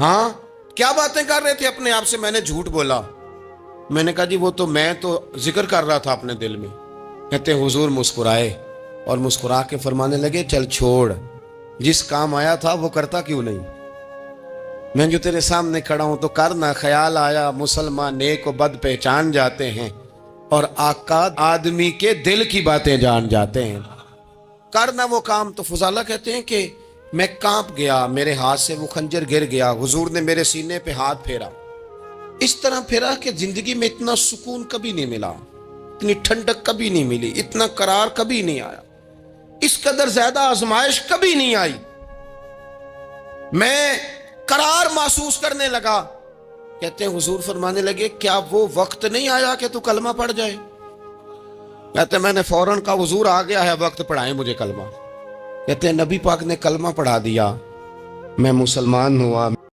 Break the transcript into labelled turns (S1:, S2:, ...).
S1: ہاں کیا باتیں کر رہے تھے اپنے آپ سے؟ میں نے جھوٹ بولا۔ میں نے کہا جی وہ تو میں تو ذکر کر رہا تھا اپنے دل میں۔ کہتے ہیں حضور مسکرائے اور مسکرا کے فرمانے لگے چل چھوڑ، جس کام آیا تھا وہ کرتا کیوں نہیں؟ میں جو تیرے سامنے کھڑا ہوں تو کرنا، خیال آیا مسلمان نیک و بد پہچان جاتے ہیں اور آقا آدمی کے دل کی باتیں جان جاتے ہیں۔ کرنا وہ کام۔ تو فضالہ کہتے ہیں کہ میں کانپ گیا، میرے ہاتھ سے وہ خنجر گر گیا، حضور نے میرے سینے پہ ہاتھ پھیرا، اس طرح پھیرا کہ زندگی میں اتنا سکون کبھی نہیں ملا، اتنی ٹھنڈک کبھی نہیں ملی، اتنا قرار کبھی نہیں آیا، اس قدر زیادہ آزمائش کبھی نہیں آئی۔ میں قرار محسوس کرنے لگا۔ کہتے ہیں حضور فرمانے لگے کیا وہ وقت نہیں آیا کہ تو کلمہ پڑھ جائے؟ کہتے ہیں میں نے فوراً کہا حضور آ گیا ہے وقت، پڑھائیں مجھے کلمہ۔ کہتے ہیں نبی پاک نے کلمہ پڑھا دیا، میں مسلمان ہوا،